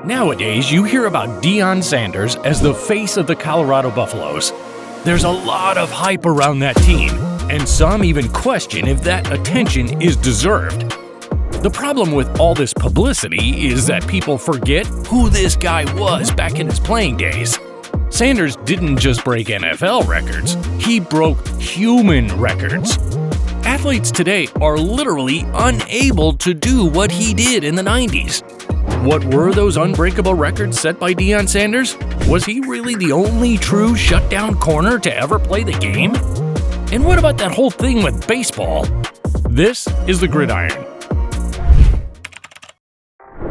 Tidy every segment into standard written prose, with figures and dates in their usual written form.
Nowadays, you hear about Deion Sanders as the face of the Colorado Buffaloes. There's a lot of hype around that team, and some even question if that attention is deserved. The problem with all this publicity is that people forget who this guy was back in his playing days. Sanders didn't just break NFL records, he broke human records. Athletes today are literally unable to do what he did in the 90s. What were those unbreakable records set by Deion Sanders? Was he really the only true shutdown corner to ever play the game? And what about that whole thing with baseball? This is The Gridiron.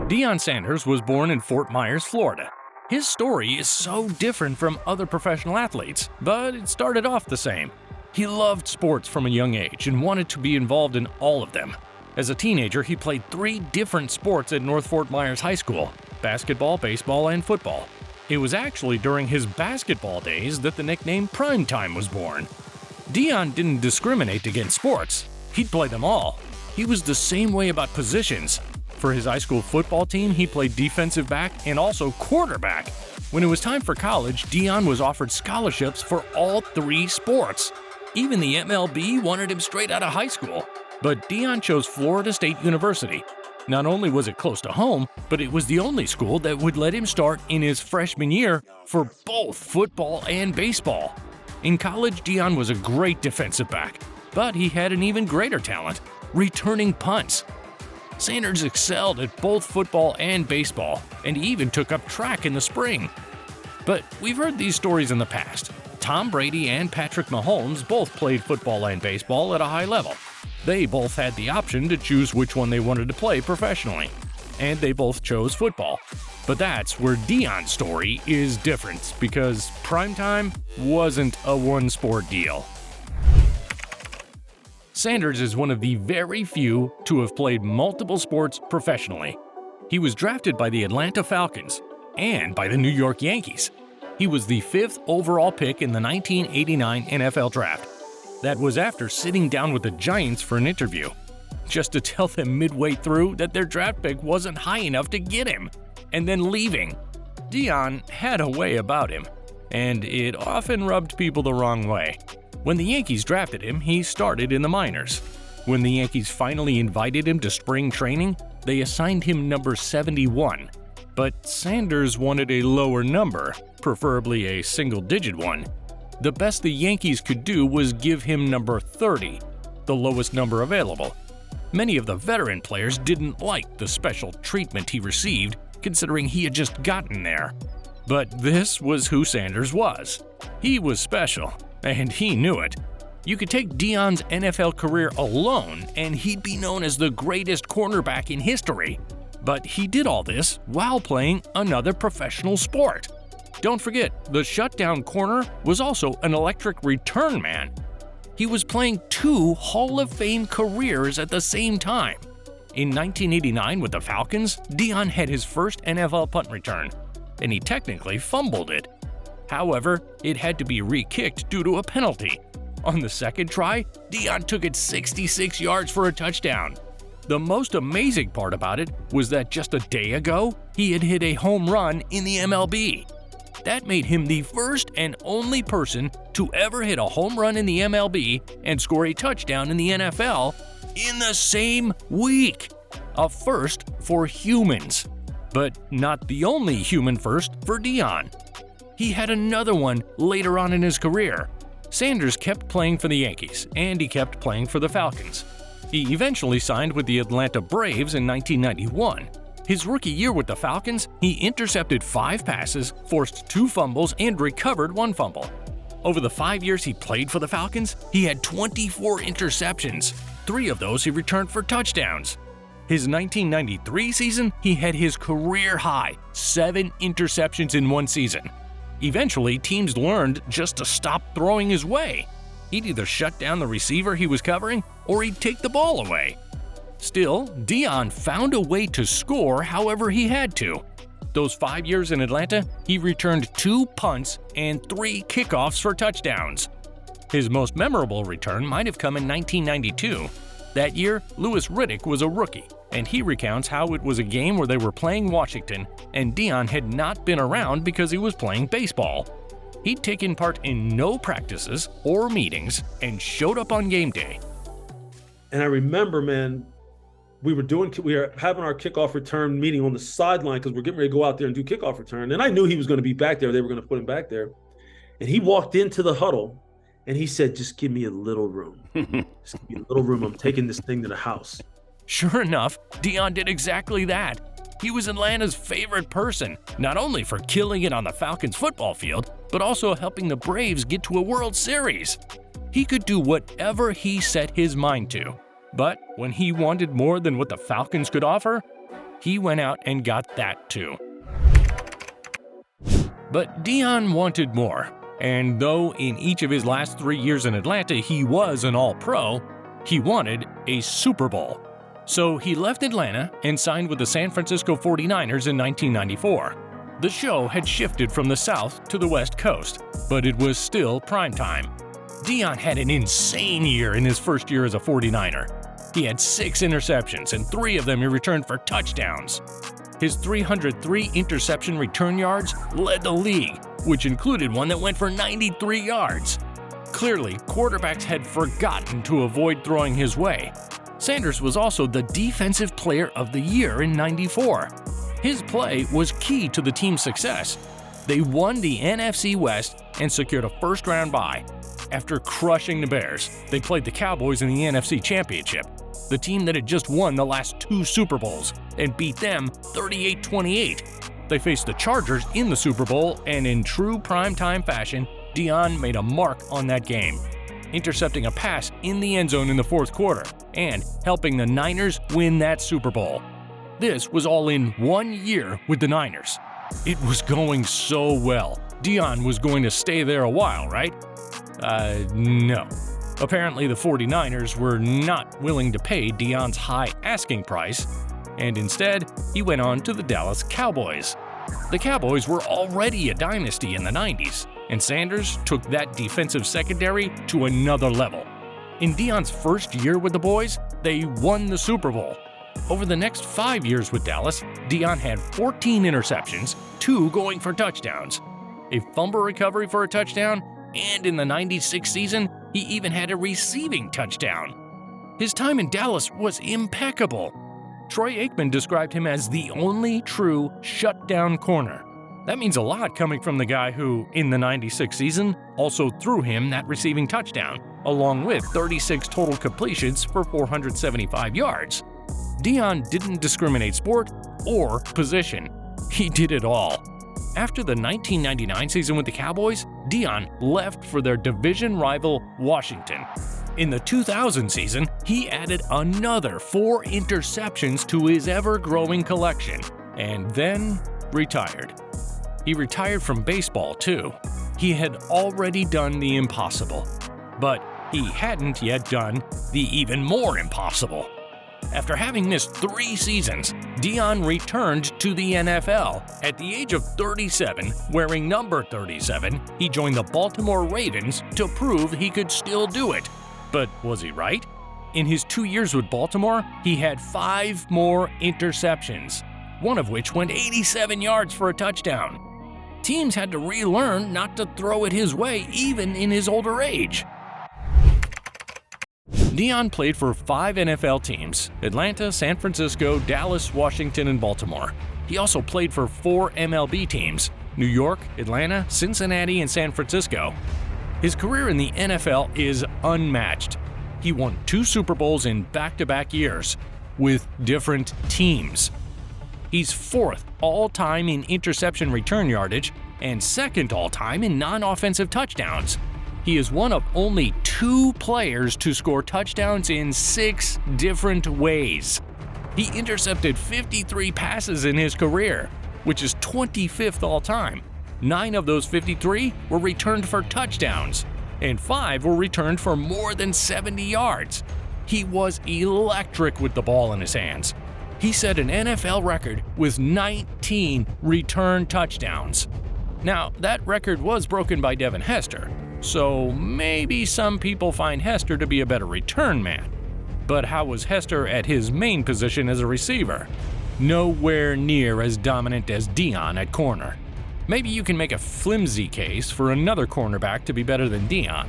Deion Sanders was born in Fort Myers, Florida. His story is so different from other professional athletes, but it started off the same. He loved sports from a young age and wanted to be involved in all of them. As a teenager, he played 3 different sports at North Fort Myers High School: basketball, baseball, and football. It was actually during his basketball days that the nickname Primetime was born. Deion didn't discriminate against sports. He'd play them all. He was the same way about positions. For his high school football team, he played defensive back and also quarterback. When it was time for college, Deion was offered scholarships for all 3 sports. Even the MLB wanted him straight out of high school. But Deion chose Florida State University. Not only was it close to home, but it was the only school that would let him start in his freshman year for both football and baseball. In college, Deion was a great defensive back, but he had an even greater talent: returning punts. Sanders excelled at both football and baseball, and even took up track in the spring. But we've heard these stories in the past. Tom Brady and Patrick Mahomes both played football and baseball at a high level. They both had the option to choose which one they wanted to play professionally, and they both chose football. But that's where Deion's story is different, because primetime wasn't a one-sport deal. Sanders is one of the very few to have played multiple sports professionally. He was drafted by the Atlanta Falcons and by the New York Yankees. He was the 5th overall pick in the 1989 NFL Draft. That was after sitting down with the Giants for an interview, just to tell them midway through that their draft pick wasn't high enough to get him, and then leaving. Deion had a way about him, and it often rubbed people the wrong way. When the Yankees drafted him, he started in the minors. When the Yankees finally invited him to spring training, they assigned him number 71. But Sanders wanted a lower number, preferably a single-digit one. The best the Yankees could do was give him number 30, the lowest number available. Many of the veteran players didn't like the special treatment he received, considering he had just gotten there. But this was who Sanders was. He was special, and he knew it. You could take Deion's NFL career alone, and he'd be known as the greatest cornerback in history. But he did all this while playing another professional sport. Don't forget, the shutdown corner was also an electric return man. He was playing 2 Hall of Fame careers at the same time. In 1989 with the Falcons, Deion had his first NFL punt return, and he technically fumbled it. However, it had to be re-kicked due to a penalty. On the second try, Deion took it 66 yards for a touchdown. The most amazing part about it was that just a day ago, he had hit a home run in the MLB. That made him the first and only person to ever hit a home run in the MLB and score a touchdown in the NFL in the same week. A first for humans, but not the only human first for Deion. He had another one later on in his career. Sanders kept playing for the Yankees, and he kept playing for the Falcons. He eventually signed with the Atlanta Braves in 1991. His rookie year with the Falcons, he intercepted 5 passes, forced 2 fumbles, and recovered 1 fumble. Over the 5 years he played for the Falcons, he had 24 interceptions. 3 of those he returned for touchdowns. His 1993 season, he had his career high, 7 interceptions in 1 season. Eventually, teams learned just to stop throwing his way. He'd either shut down the receiver he was covering, or he'd take the ball away. Still, Deion found a way to score however he had to. Those 5 years in Atlanta, he returned 2 punts and 3 kickoffs for touchdowns. His most memorable return might have come in 1992. That year, Louis Riddick was a rookie, and he recounts how it was a game where they were playing Washington, and Deion had not been around because he was playing baseball. He'd taken part in no practices or meetings and showed up on game day. And I remember, man, we were having our kickoff return meeting on the sideline because we're getting ready to go out there and do kickoff return. And I knew he was going to be back there. They were going to put him back there. And he walked into the huddle and he said, just give me a little room. Just give me a little room. I'm taking this thing to the house. Sure enough, Deion did exactly that. He was Atlanta's favorite person, not only for killing it on the Falcons football field, but also helping the Braves get to a World Series. He could do whatever he set his mind to. But when he wanted more than what the Falcons could offer, he went out and got that too. But Deion wanted more, and though in each of his last 3 years in Atlanta he was an All-Pro, he wanted a Super Bowl. So he left Atlanta and signed with the San Francisco 49ers in 1994. The show had shifted from the South to the West Coast, but it was still primetime. Deion had an insane year in his first year as a 49er. He had 6 interceptions, and 3 of them he returned for touchdowns. His 303 interception return yards led the league, which included one that went for 93 yards. Clearly, quarterbacks had forgotten to avoid throwing his way. Sanders was also the Defensive Player of the Year in '94. His play was key to the team's success. They won the NFC West and secured a first-round bye. After crushing the Bears, they played the Cowboys in the NFC Championship, the team that had just won the last 2 Super Bowls, and beat them 38-28. They faced the Chargers in the Super Bowl, and in true primetime fashion, Deion made a mark on that game, intercepting a pass in the end zone in the fourth quarter and helping the Niners win that Super Bowl. This was all in 1 year with the Niners. It was going so well. Deion was going to stay there a while, right? No. Apparently, the 49ers were not willing to pay Deion's high asking price, and instead, he went on to the Dallas Cowboys. The Cowboys were already a dynasty in the 90s, and Sanders took that defensive secondary to another level. In Deion's first year with the boys, they won the Super Bowl. Over the next 5 years with Dallas, Deion had 14 interceptions, 2 going for touchdowns, a fumble recovery for a touchdown, and in the '96 season, he even had a receiving touchdown. His time in Dallas was impeccable. Troy Aikman described him as the only true shutdown corner. That means a lot coming from the guy who, in the '96 season, also threw him that receiving touchdown, along with 36 total completions for 475 yards. Deion didn't discriminate sport or position. He did it all. After the 1999 season with the Cowboys, Deion left for their division rival Washington. In the 2000 season, he added another 4 interceptions to his ever-growing collection, and then retired. He retired from baseball, too. He had already done the impossible, but he hadn't yet done the even more impossible. After having missed 3 seasons, Deion returned to the NFL. At the age of 37, wearing number 37, he joined the Baltimore Ravens to prove he could still do it. But was he right? In his 2 years with Baltimore, he had 5 more interceptions, one of which went 87 yards for a touchdown. Teams had to relearn not to throw it his way even in his older age. Deion played for 5 NFL teams: Atlanta, San Francisco, Dallas, Washington, and Baltimore. He also played for 4 MLB teams: New York, Atlanta, Cincinnati, and San Francisco. His career in the NFL is unmatched. He won 2 Super Bowls in back-to-back years with different teams. He's 4th all-time in interception return yardage and 2nd all-time in non-offensive touchdowns. He is one of only 2 players to score touchdowns in 6 different ways. He intercepted 53 passes in his career, which is 25th all-time. 9 of those 53 were returned for touchdowns, and 5 were returned for more than 70 yards. He was electric with the ball in his hands. He set an NFL record with 19 return touchdowns. Now, that record was broken by Devin Hester, so maybe some people find Hester to be a better return man. But how was Hester at his main position as a receiver? Nowhere near as dominant as Deion at corner. Maybe you can make a flimsy case for another cornerback to be better than Deion.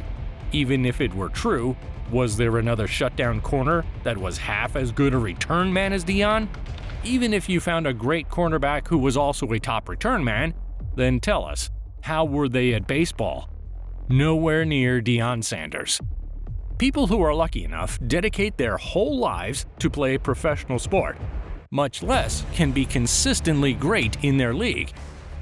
Even if it were true, was there another shutdown corner that was half as good a return man as Deion? Even if you found a great cornerback who was also a top return man, then tell us, how were they at baseball? Nowhere near Deion Sanders. People who are lucky enough dedicate their whole lives to play a professional sport. Much less can be consistently great in their league.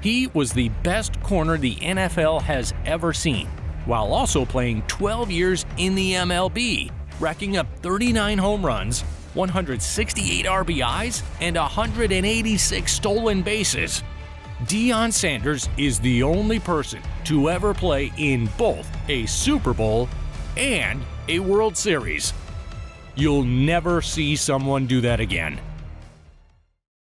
He was the best corner the NFL has ever seen, while also playing 12 years in the MLB, racking up 39 home runs, 168 RBIs, and 186 stolen bases. Deion Sanders is the only person to ever play in both a Super Bowl and a World Series. You'll never see someone do that again.